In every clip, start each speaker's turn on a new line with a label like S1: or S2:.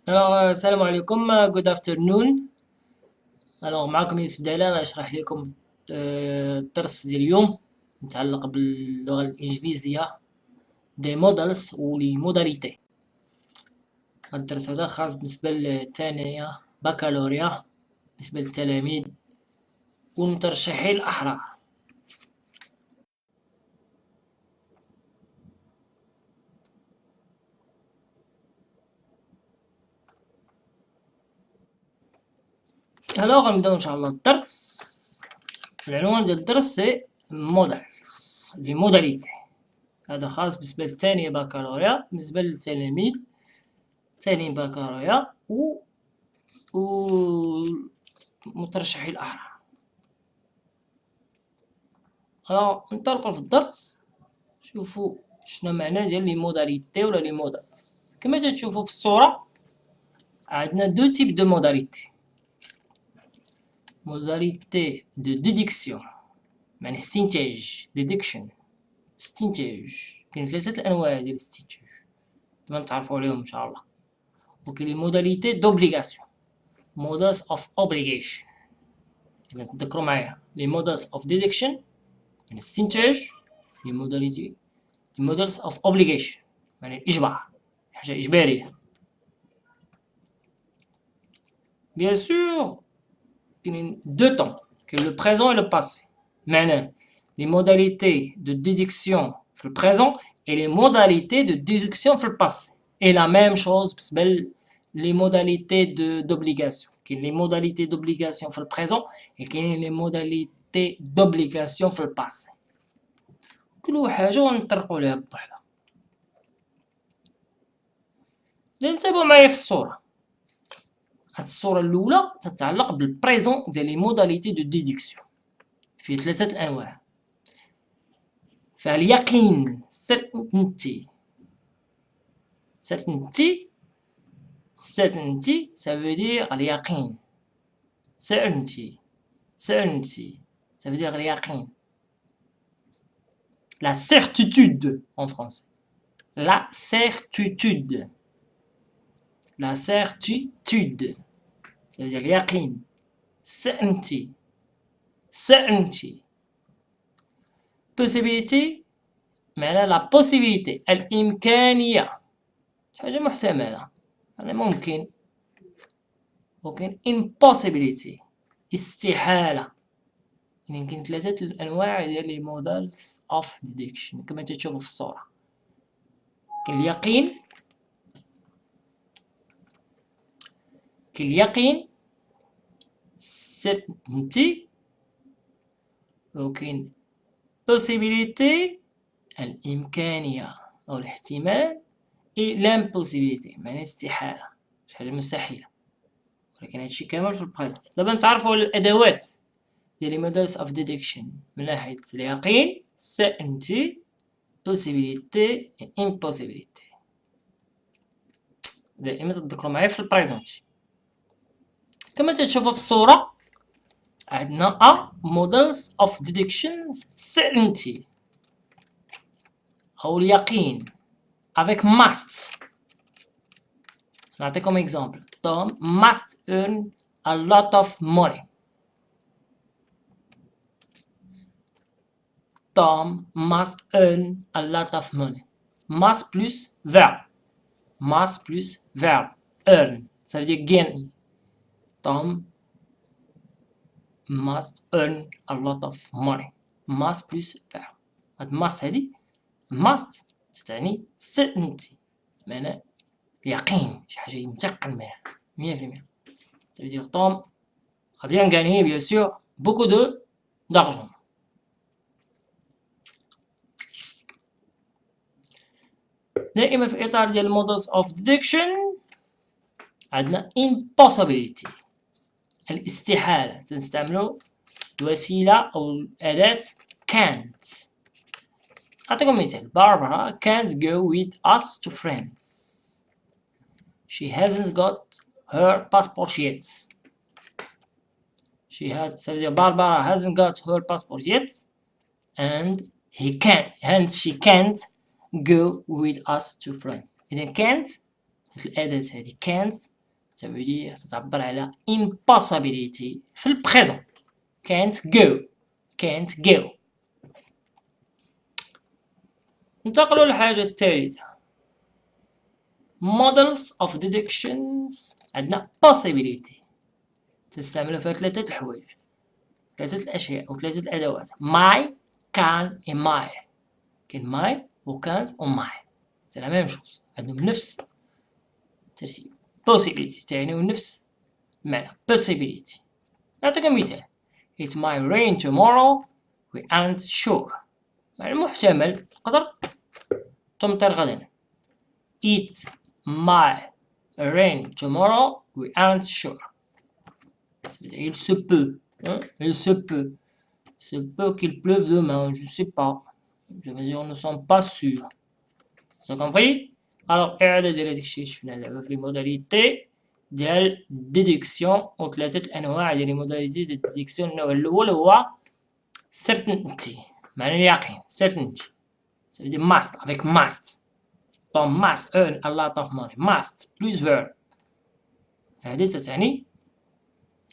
S1: السلام عليكم. good afternoon. معكم يوسف دلال راح اشرح لكم الدرس ديال اليوم متعلق باللغة الإنجليزية دي مودلز ولي موداليتي. هاد الدرس هذا خاص بالنسبة للثانية بكالوريا بالنسبة للتلاميذ والمترشحين الأحرار. غنبداو ان شاء الله الدرس. العنوان ديال الدرس سي مودلز لي موداليتي. هذا خاص بالنسبة للثانية بكالوريا بالنسبة للتلاميذ ثاني بكالوريا و مترشحي الأحرار. ننطلقوا في الدرس. شوفوا شنو معنى ديال لي موداليتي ولا لي مودلز. كما تشوفوا في الصورة عندنا دو تيب دو موداليتي. موداليتي دو ديديكسيون معنى استنتاج ديدكشن استنتاج. كاين ثلاثة الأنواع ديال الاستنتاج دابا نتعرفوا عليهم إن شاء الله. وكاين لي موداليتي دوبليغاسيون models of obligation. إذا تذكروا معايا لي models of deduction يعني استنتاج لي modality لي models of obligation يعني الإجبار حاجة إجبارية. بيان سور كاينين دو طون كاين لو بريزون و لو باسي. معناه لي modalités de déduction في البريزون et les modalités de déduction في الباسي. et la même chose بالنسبة les modalités d'obligation. كاين les modalités d'obligation في البريزون et كاين les modalités d'obligation في الباسي. كل حاجة ونطرقوا لها بوحدها. انتبهوا معايا في الصورة. هاد الصورة الأولى تتعلق بالبريزون ديال les modalités de déduction. فيه ثلاثة الأنواع. فاليقين certainty ça veut dire اليقين. certainty ça veut dire اليقين. la certitude en français. la certitude ça veut dire اليقين. certainty possibility معناها la possibilité الإمكانية حاجة محتملة يعني ممكن. وكاين impossibility استحالة. يعني كاين ثلاثة الأنواع ديال لي models of deduction كما تشوفوا في الصورة. كاين اليقين certainty وكاين possibility الإمكانية أو الاحتمال et l'impossibility معنى استحالة شي حاجة مستحيلة. ولكن هادشي كامل في البريزون. دابا نتعرفوا على الأدوات ديال لي models of deduction من ناحية اليقين certainty possibility et impossibility. دائما تذكروا معايا في البريزونت. كما تشوفوا في الصورة عندنا models of deduction certainty أو اليقين avec must. نعطيكم exemple. Tom must earn a lot of money. Tom must earn a lot of money. Must plus verb. Must plus verb. Earn. Ça veut dire gagner. Tom must earn a lot of money. Must plus verb. هاد must هادي must تعني certainty معنى يقين شي حاجة متيقن بها 100%. Ça veut dire Tom a bien gagné bien sûr beaucoup d'argent. دائما في إطار ديال models of deduction عندنا impossibility الاستحالة. تنستعملو الوسيلة أو الأداة can't. أعطيكم مثال. Barbara can't go with us to France. She hasn't got her passport yet. Ça veut dire Barbara hasn't got her passport yet and she can't go with us to France. إذا can't الأداة هذه can't ça veut dire تعبر على impossibility في البريزون. can't go. ننتقلوا للحاجة الثالثة. models of deductions. عندنا possibility تستعملوا فيها ثلاثة الحوايج، ثلاثة الأشياء أو ثلاثة الأدوات. my can et my. كاين my و can't و my سي لا ميم شوز، عندهم نفس الترتيب. possibility تعنيو نفس المعنى possibility. نعطيكم مثال. it might rain tomorrow we aren't sure. معنى محتمل تقدر تمطر غدا. it might rain tomorrow we aren't sure. il se peut qu'il pleuve demain, je sais pas. Je veux dire, nous ne sommes pas sûrs. Vous avez compris? Alors, إعادة ديال هادشي اللي شفنا دابا في لي موداليتي ديال ديدكسيون أو ثلاثة الأنواع ديال لي موداليتي ديال ديدكسيون. النوع الأول هو certainty معنى اليقين certainty. Ça veut dire must avec must. Tom must earn a lot of money. must plus verb.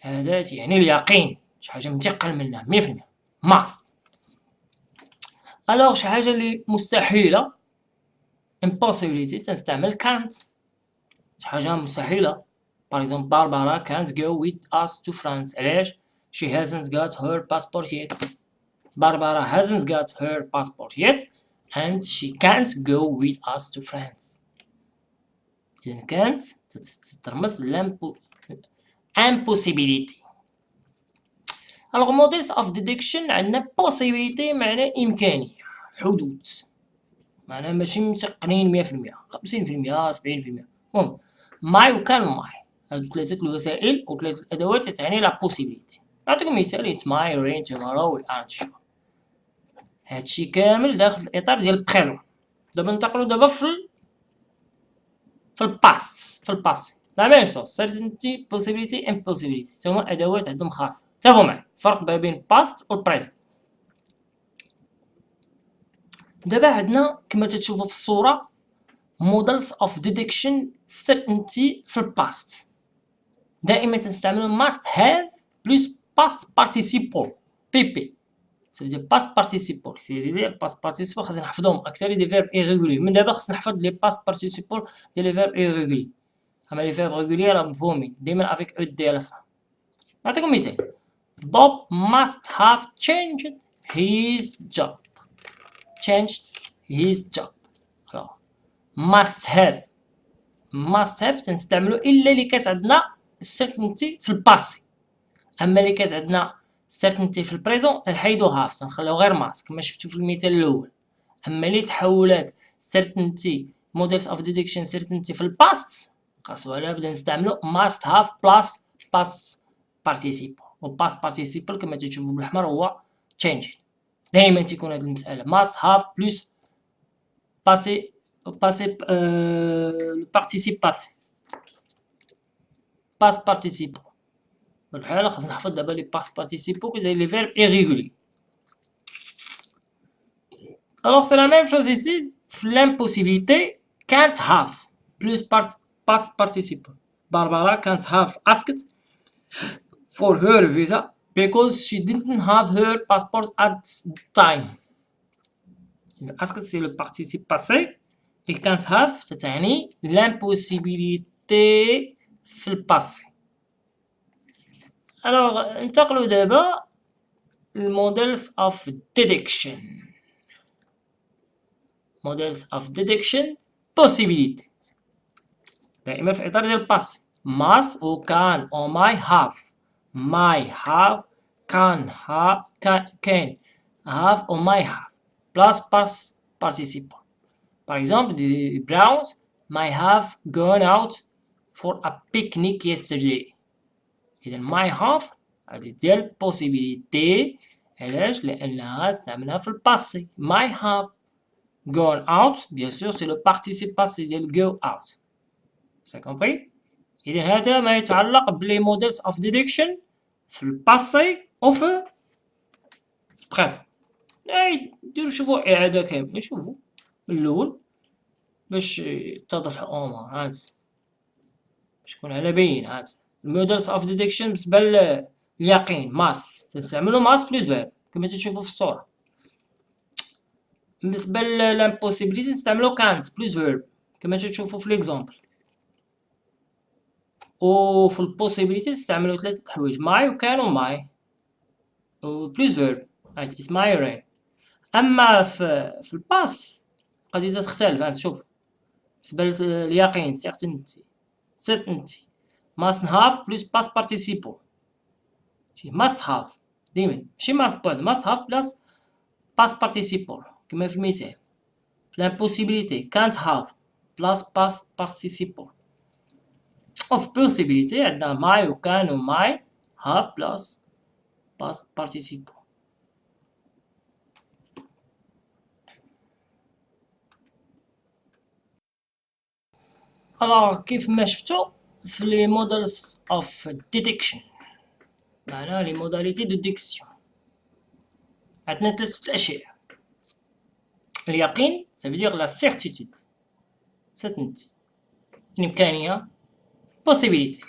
S1: هذا يعني اليقين، شي حاجة متيقن منها 100%. must. alors شي حاجة اللي مستحيلة impossibility تنستعمل can't. شي حاجة مستحيلة par exemple Barbara can't go with us to France. علاش؟ she hasn't got her passport yet. Barbara hasn't got her passport yet and she can't go with us to France. إذا can't تترمز impossibility. alors models of deduction عندنا possibility معناه إمكانية، حدوث، معناه ماشي متقنين 100%، 50%، 70%. المهم my و can و my هادو ثلاثة الوسائل و ثلاثة الأدوات تعني لا possibility. نعطيكم مثال. it might rain tomorrow we aren't sure. هادشي كامل داخل في الإطار ديال البريزون. دابا ننتقلوا في الباسي لا ميم شوز. certainty possibility impossibility هما أدوات عندهم خاصة. تابعوا معايا الفرق ما بين past و present. دابا عندنا كما تتشوفوا في الصورة models of deduction certainty في الباست. دائما تنستعملوا must have plus past participle PP. ça veut dire past participle. سي ديال past participle خاصنا نحفظهم اكثر دي فيرب irrégulier. من دابا خاصنا نحفظ لي past participle ديال لي فيرب irrégulier. اما لي فيرب régulier راه مفهومين ديما avec او دي على الفا. نعطيكم مثال. Bob must have changed his job. alors must have تنستعملو الا اللي كانت عندنا certainty في الباسي. اما اللي كانت عندنا certainty في البريزون تنحيدو هاف تنخليو غير ماسك كما شفتو في المثال الاول. اما اللي تحولات certainty models of deduction certainty في الباست خاصو على بدا نستعملو must have plus past participle. و past participle كما تشوفوا بالاحمر هو changed. دائما تكون هذه المسألة must have plus passé le participe passé past participle. في الحالة خاصنا نحفظ دابا لي past participle كدير لي فيرب irrégulier. alors c'est la même chose ici في l'impossibilité can't have plus past participle. Barbara can't have asked for her visa because she didn't have her passport at the time. asked c'est le participe passé et can't have تعني l'impossibilité في الباسي. alors ننتقلوا دابا models of deduction. possibility دائما في إطار ديال الباسي. must و can و might have. can have or might have plus past participle. Par exemple, the Browns might have gone out for a picnic yesterday. إذا might have هذه ديال possibility. علاش؟ لأنها استعملها في الباسي. might have gone out bien sûr c'est le participe passé ديال go out. Vous avez compris؟ إذا هذا ما يتعلق بلي models of deduction في الباسي و في البريزون. ديروا شوفوا إعادة كاملة شوفوا من الأول باش يتضح الأمور. هانت شكون على باين هات المودلز اوف ديدكشن بالنسبه لليقين ماست تستعملو ماست بلس فيرب كما تشوفوا في الصوره. بالنسبه للامبوسيبيليتي نستعملو كانت بلس فيرب كما تشوفوا في ليكزامبل. وفي البوسيبيليتي نستعملو 3 حوايج ماي وكان وماي و بلس فيرب it's my rain. اما في الباس القضيه تختلف. انت شوف بالنسبه لليقين certainty must have plus past participle must have ديما ماشي must have plus past participle كما في المثال. في l'impossibilité can't have plus past participle. وفي possibility عندنا might و can و might have plus past participle. alors كيف ما شفتوا في les models of detection معناها les modalités de détection عندنا 3 أشياء. اليقين ça veut dire la certitude certainty. الإمكانية possibility.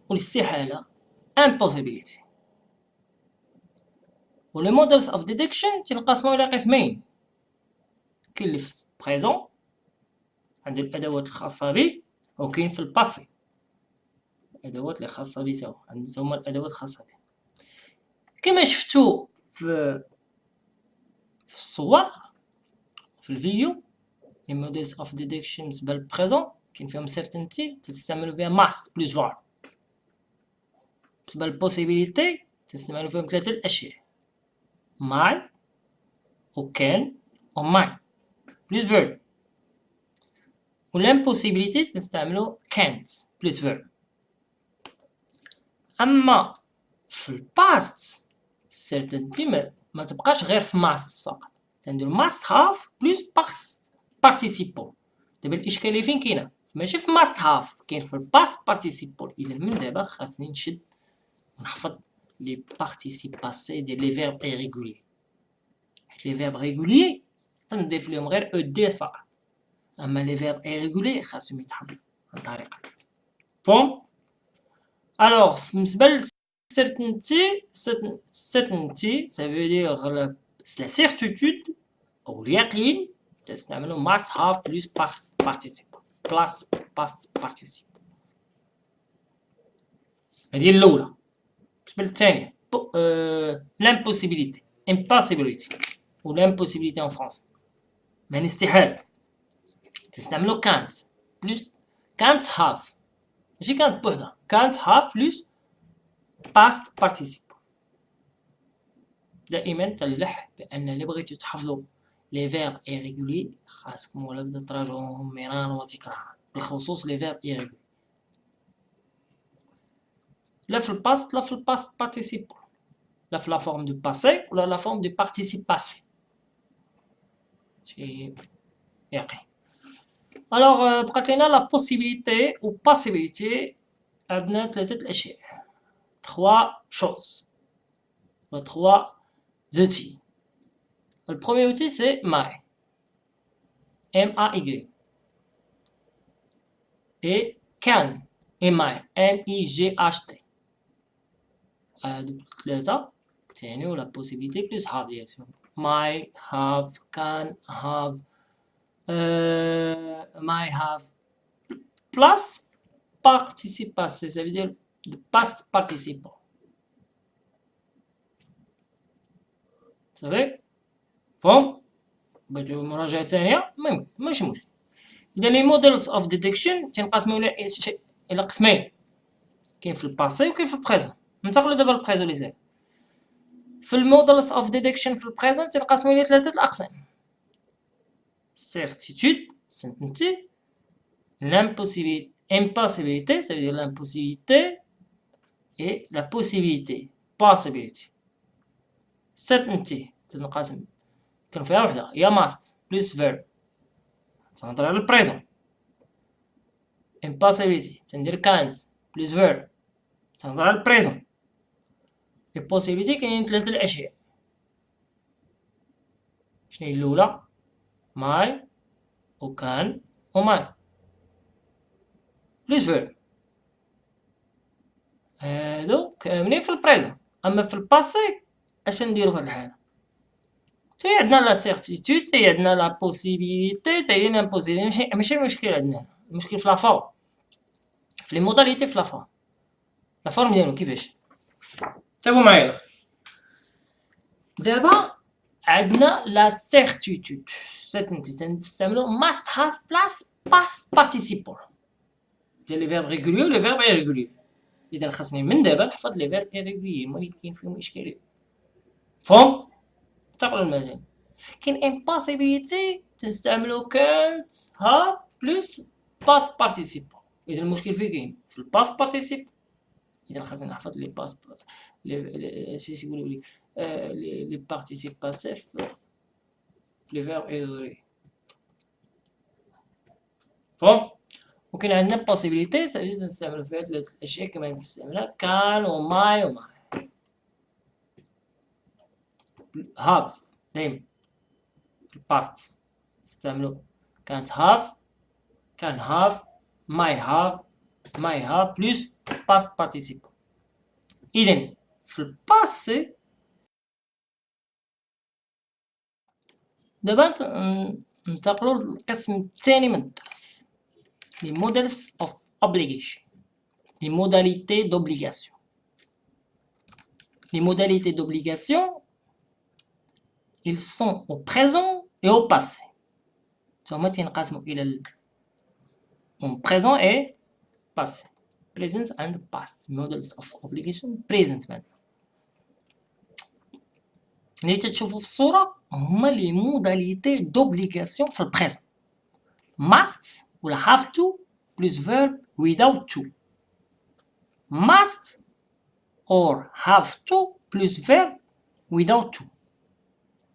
S1: والاستحالة impossibility. و les models of detection تنقسموا إلى قسمين. كاين اللي في présent عند الأدوات الخاصة به وكاين في الباسي الأدوات اللي خاصة به تاهو هما الأدوات الخاصة به. كما شفتو في الصور في الفيديو les models of detection بالنسبة للبريزون كاين فيهم certainty تستعملوا فيها must plus var. بالنسبة للبوسيبيليتي تستعملوا فيهم 3 الأشياء might و can و might plus verb. و l'impossibility تستعملوا can't plus verb. أما في الباست certainty ما تبقاش غير في must فقط تنديرو must have plus past participle. دابا الإشكالية فين كاينة؟ ماشي في must have كاين في past participle. إذا من دابا خاصني نشد ونحفظ لي participe passé ديال لي فيرب irrégulier. لي فيرب régulier تنضيف ليهم غير ED فقط. أما لي فيرب irrégulier خاصهم يتحفظوا بهاد الطريقة. فهم؟ alors بالنسبة ل certainty ça veut dire la certitude أو اليقين تستعملوا must have plus past participle plus past participle. هذه الأولى. بالنسبة للثانية l'impossibility impossibility و l'impossibility en français يعني استحالة تستعملوا can't plus can't have ماشي can't بوحدها can't have plus past participle. دائما تلح بأن اللي بغيتو تحفظوا لي فيرب irrégulier خاصكم ولا بدا تراجعوهم مرارا وتكرارا بخصوص لي فيرب irrégulier لا في الباست لا في الباست بارتيسيبل لا في لا فورم دو باسي ولا لا فورم دو بارتيسيب باسي. شي يقين. الوغ بقات لينا لا بوسيبيليتي و باسيبيليتي. عندنا 3 الأشياء 3 choses ou 3 outils. Le premier outil c'est my M-A-Y et can et my M-I-G-H-T. هادو 3 تعنيو la possibilité plus have bien sûr. might have can have might have plus participe passé ça veut dire the past participle. صافي فهم بغيتو مراجعة ثانية ماشي مشكل. إذا لي موديلز اوف ديتكشن تنقسمو إلى قسمين كاين في الباسي وكاين في البريزون. ننتقلو دابا للبريزون لي زين. في الموديلز اوف ديتكشن في البريزون تنقسمو إلى 3 الأقسام certitude certainty l'impossibilité ça veut dire l'impossibilité et la possibilité possibility. certainty تنقسم كان فيها وحده هي must plus verb تنهضر على البريزون. impossibility تندير can't plus verb تنهضر على البريزون. possibility كاينين 3 الأشياء. شنو هي الأولى؟ my و can و might. بلوس فيرب. هادو كاملين في البريزون. اما في الباسي اش نديرو في هاد الحالة؟ تاهي عندنا لا سيرتيتود، تاهي عندنا لا بوسيبيليتي، تاهي لامبوسيبيليتي. ماشي المشكل عندنا، المشكل في لا فورم، في لي موداليتي، في لا فورم. لا فورم ديالو كيفاش؟ تابعو معايا الاخر. دابا عندنا لا سيرتيتود، سيرتينتي تنستعملو must have plus past participle ديال لي فيرب ريغوليو ولي فيرب ايريغوليو. اذا خاصني من دابا نحفظ لي فيرب ايريغوليو، هما اللي كاين فيهم اشكاليه. فهم؟ انتقلوا المجال. كاين امبوسيبيليتي تنستعملو كانت هاف بلس باست بارتيسيبل. اذا المشكل فين كاين؟ في الباست بارتيسيبل. اذا خاصني نحفظ لي باست شي يقولوا لي لي بارتيسيب باسيف في لي فيرب ايريغوليو. فهم؟ وكاين عندنا بوسيبيليتي نستعملو فيها ثلاث اشياء كما نستعملها كان وماي وماي. هاف دايما الباست نستعملو كانت هاف، كان هاف، ماي هاف، ماي هاف بلس باست بارتيسيبل. اذا في الباسي دابا ننتقلوا للقسم الثاني من الدرس، les models of obligation, les modalités d'obligation. Les modalités d'obligation, ils sont au présent et au passé. هما تينقسموا الى présent et passé. Present and past. Models of obligation present مثلا. اللي تتشوفوا في الصورة هما لي موداليتي دوبليغاسيون في البريزون. must ولا have to plus verb without to. must or have to plus verb without to.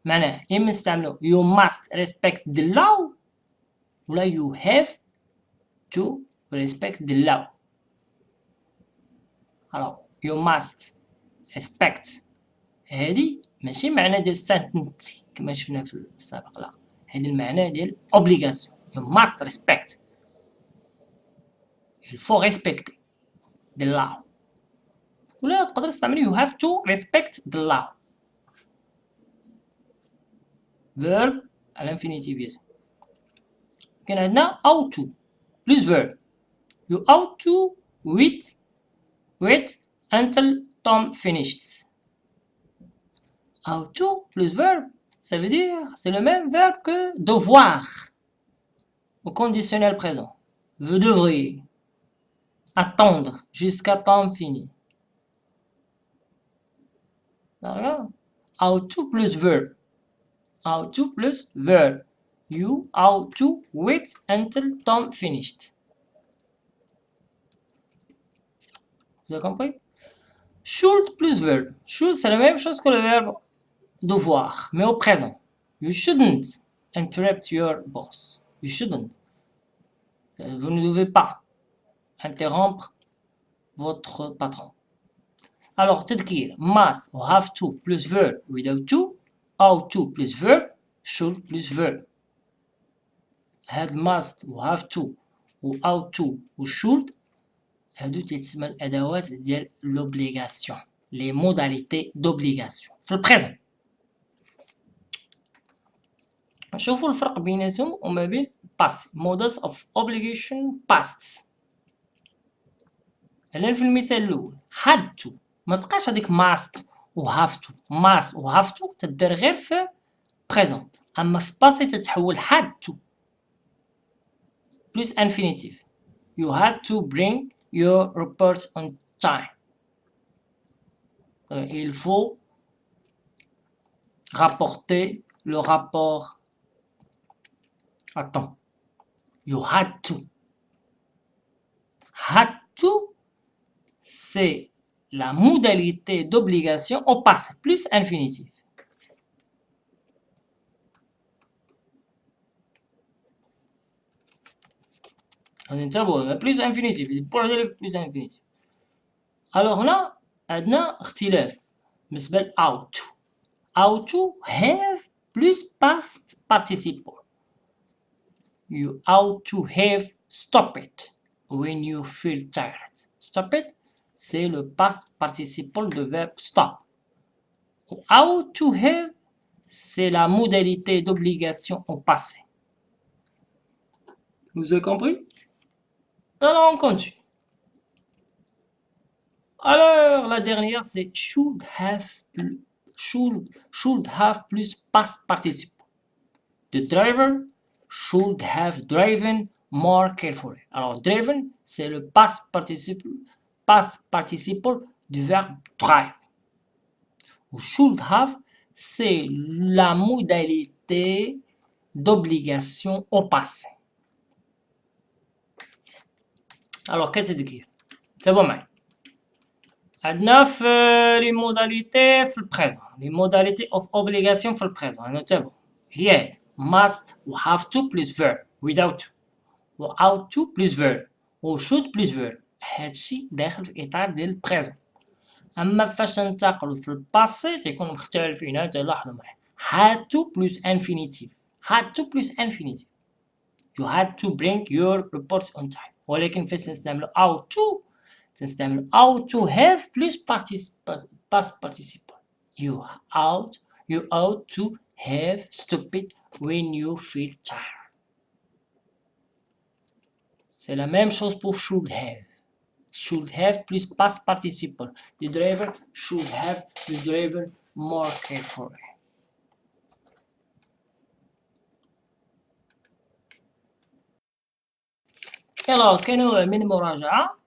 S1: معناه إما نستعملو you must respect the law ولا you have to respect the law. alors you must respect هادي ماشي معنى ديال sentence كما شفنا في السابق، لا هادي المعنى ديال obligation. you must respect. il faut respecter the law. ولا تقدر تستعمل you have to respect the law. verb à l'infinitif bien sûr. كاين عندنا ought to plus verb. you ought to wait until Tom finished. ought to plus verb, ça veut dire c'est le même verbe que devoir au conditionnel présent. Vous devriez attendre jusqu'à temps fini. D'accord? ought to plus verb. ought to plus verb. You ought to wait until Tom finished. Vous avez compris? Should plus verb. Should c'est la même chose que le verbe devoir, mais au présent. You shouldn't interrupt your boss. You shouldn't. Vous ne devez pas interrompre votre patron. Alors, تذكير must ou have to plus verb without to, ought to plus verb, should plus verb. هاد must و have to و ought to و should هادو تيتسمى الأدوات ديال l'obligation, les modalités d'obligation في البريزون. نشوفوا الفرق بيناتهم وما بين past models of obligation past. على في المثال الأول had to ما بقاش هذيك must و have to. must و have to تدار غير في present، أما في passé تتحول had to plus infinitive. You had to bring your report on time. Il faut rapporter le rapport à temps. You had to. Had to, c'est la modalité d'obligation au passé plus infinitif. انتبهوا plus infinitif plus infinitif. alors هنا عندنا اختلاف بالنسبة ل ought to. ought to have plus past participle. You ought to have stopped it. when you feel tired. Stop it, c'est le past participle de verbe stop. How to have, c'est la modalité d'obligation au passé. Vous avez compris? Alors, on continue. Alors, la dernière, c'est should have plus past participle. The driver should have driven more carefully. Alors, driven, c'est le past participle du verbe drive. Ou should have, c'est la modalité d'obligation au passé. Alors, qu'est-ce que c'est? C'est bon, mais. عندنا في les modalités في البريزون les modalités of obligation في البريزون نتابعو هي must و have to plus verb without to و ought to plus verb و should plus verb هادشي داخل في اطار ديال البريزون اما فاش ننتقلو في الباسي تيكون مختلفين تلاحظوا معايا had to plus infinitive had to plus infinitive you had to bring your report on time ولكن فاش نستعملو ought to تستعمل ought to have plus past participle. You ought to have stopped when you feel tired. C'est la même chose pour should have. Should have plus past participle. The driver should have driven more carefully. Alors, كنوع من المراجعة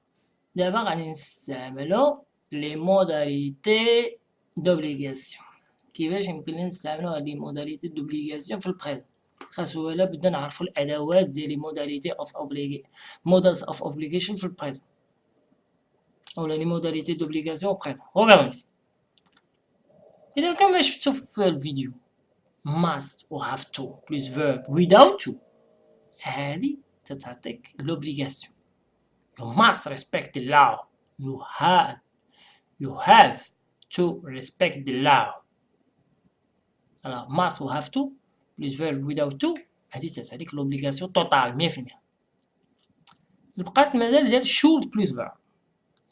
S1: دابا غادي نستعملو لي موداليتي دوبليغاسيون كيفاش يمكن لنا نستعملو هاد لي موداليتي دوبليغاسيون في البريزون خاصو الا بدنا نعرفو الادوات ديال لي موداليتي اوف مودلز اوف اوبليغيشن في البريزون اولا لي موداليتي دوبليغاسيون بريزون غوغامتي اذا كما شفتو في الفيديو must و have to plus verb without to هادي تتعطيك لوبليغاسيون. You must respect the law. You have to respect the law. Alors, must و have to plus verb without to هادي تعطيك لوبليغاسيون توتال 100%. بقات مازال ديال should plus verb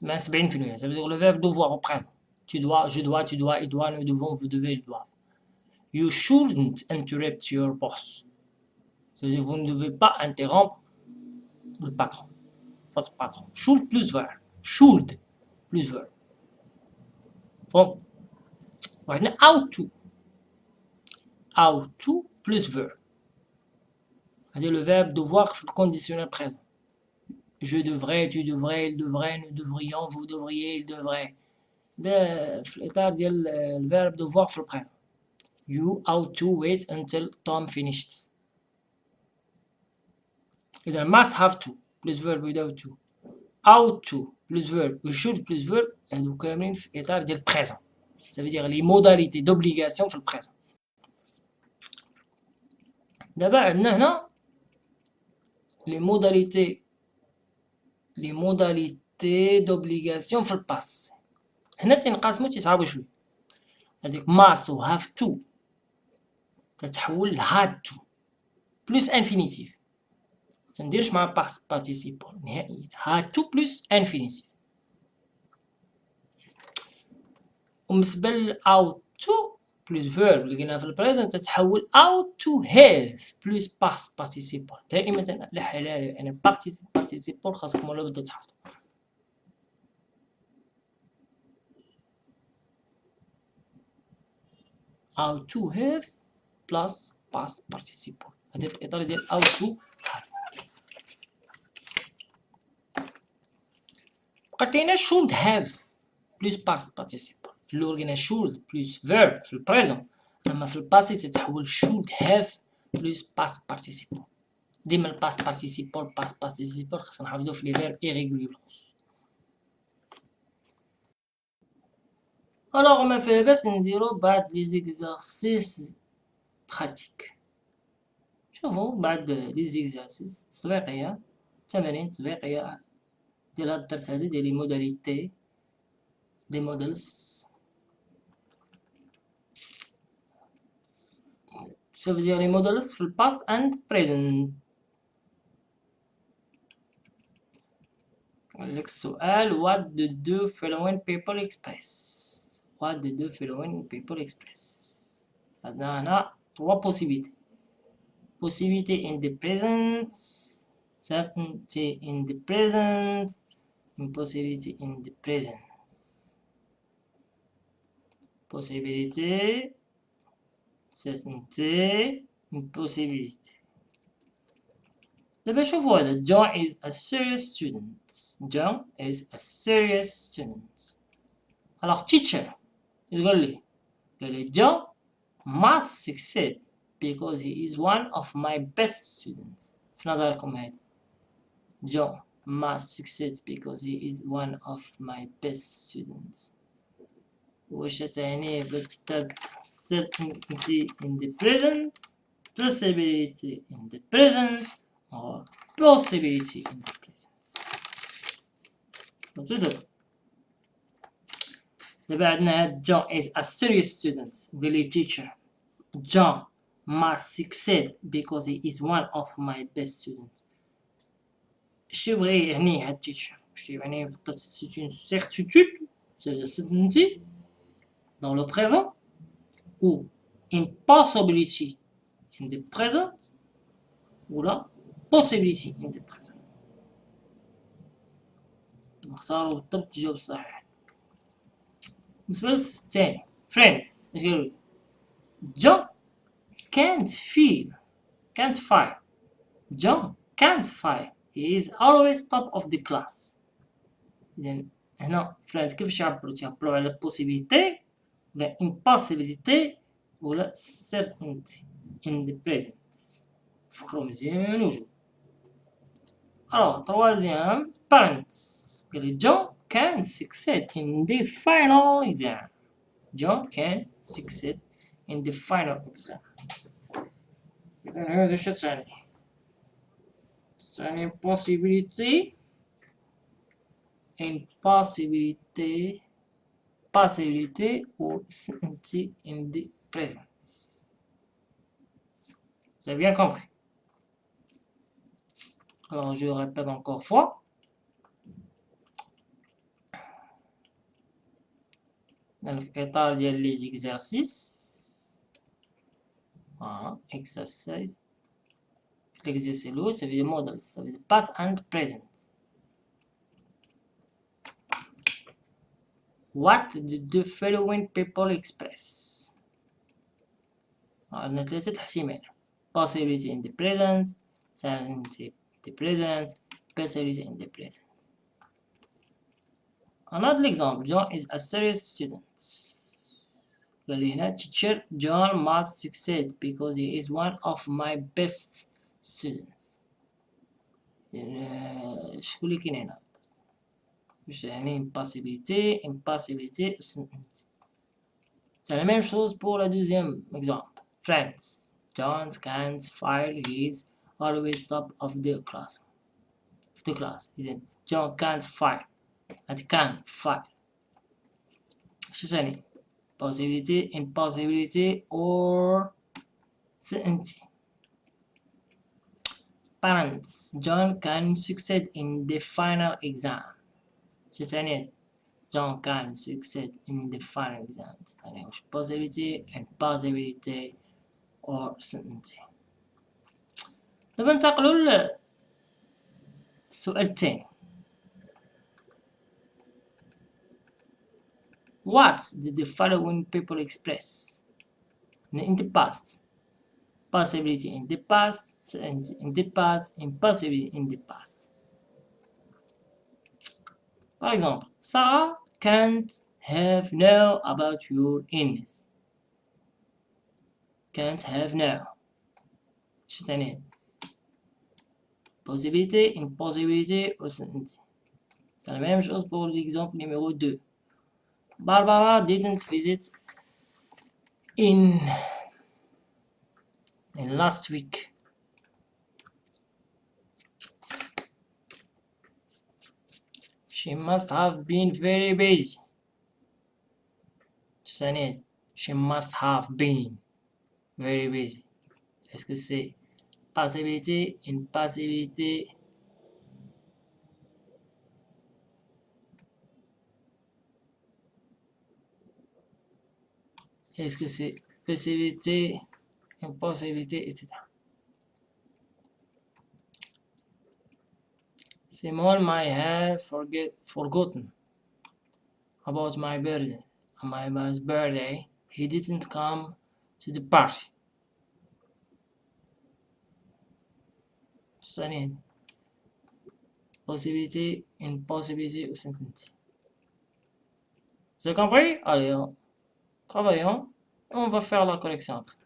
S1: مع 70%. Ça veut dire le verbe devoir au présent. Tu dois, je dois, tu dois, il doit, nous devons, vous devez, ils doivent. You shouldn't interrupt your boss. Ça veut dire vous ne devez pas interrompre le patron. Votre patron. Should plus verb. Should plus verb. Bon. وعندنا ought to. Ought to plus verb. C'est le verbe devoir في le conditionnel présent. Je devrais, tu devrais, il devrait, nous devrions, vous devriez, il devrait. ده في الإطار ديال الverbe devoir في le présent. You ought to wait until Tom finished. إذا must have to plus verb without to. Ought to plus verb و should plus verb هادو كاملين في إطار ديال présent. Ça veut dire les modalités d'obligation في البريزون. دابا عندنا هنا les modalités d'obligation في الباس. هنا تنقسمو تيصعبو شويه. هاديك must و have to تتحول ل had to plus infinitive. تنديرش مع past participle نهائيا. had to plus infinitive. وبالنسبة ل ought to plus verb اللي لقيناها في البريزنت تتحول ought to have plus past participle. دائما تنلح على يعني participle خاصكم ولا بد تحفظوا. ought to have plus past participle. هذا في الإطار ديال ought to have. بقات لينا should have plus past participle. في الأول لقينا should plus verb في البريزون أما في الباسي تتحول should have plus past participle. ديما الباست participle خاصنا نحافظو في لي verb irrégulier بالخصوص. Alors ما فيه باس نديرو بعض لي زيكزارسيس براتيك. شوفوا بعض لي زيكزارسيس تطبيقية تمارين تطبيقية ديال هاد الدرس هذا ديال لي موداليتي دي مودلز. Ça veut dire les models في الباست and present. لك السؤال what the two following people express. what the two following people express. عندنا هنا 3 possibilités. possibility in the present, certainty in the present, impossibility in the present. possibility, certainty, impossibility. دابا شوفوا هذا John is a serious student. John is a serious student. alors teacher قال لي John must succeed because he is one of my best students. في نظركم هذا John must succeed because he is one of my best students. واش تعني بالضبط certainty in the present, possibility in the present or possibility in the present. دابا عندنا هاد John is a serious student. قال لي teacher John must succeed because he is one of my best students. اش يبغي يعني هاد teacher؟ اش يعني بالضبط؟ c'est une certitude, c'est certainty dans le présent ou une possibility in the present ou la possibility in the present. نختاروا بالضبط الجواب الصحيح. بالنسبة للثاني friends اش قالوا؟ John can't fight. John can't fight. He is always top of the class. إذا هنا friends كيفاش يعبروا على possibility ولا impossibility ولا certainty in the present. فكروا مزيان وجو. alors troisième parents قال لي John can succeed in the final exam. John can succeed in the final exam. هذا شو تعني؟ تعني possibility, impossibility, possibility or certainty in the present. Vous avez bien compris? Alors je répète encore fois. Dans l'état ديال les exercices. Voilà, exercise. L'exercice là, ça veut dire models, ça veut dire past and present. What did the following people express? عندنا 3 تحسيمات. Possibility in the present, certainty in the present, possibility in the present. Another example, John is a serious student. قال لي هنا teacher John must succeed because he is one of my best students. شكون اللي كاين هنا؟ واش يعني impossibility, impossibility, certainty. C'est la même chose pour le deuxième exemple. Friends, John can't file, he is always top of the class. إذن John can't file. and can file. شو ثاني؟ possibility, impossibility or certainty. Parents, John can succeed in the final exam. شو ثاني؟ John can succeed in the final exam. ثاني وش possibility, impossibility or certainty. دابا ننتقلوا للسؤال الثاني. What did the following people express in the past? Possibility in the past, certainty in the past, impossibility in the past. For example, Sarah can't have know about your illness. Can't have know. شو ثاني؟ Possibility, impossibility or certainty. C'est la même chose pour l'exemple numéro 2. Barbara didn't visit in last week. She must have been very busy. She must have been very busy. Est-ce que c'est possibility, impossibility Est-ce que c'est possibilité, impossibilité, etc. Simon might have forgotten about my birthday. On my birthday, he didn't come to the party. ثانيا possibilité, impossibilité ou certainty. Vous avez compris? Allez, travaillons. On va faire la correction après.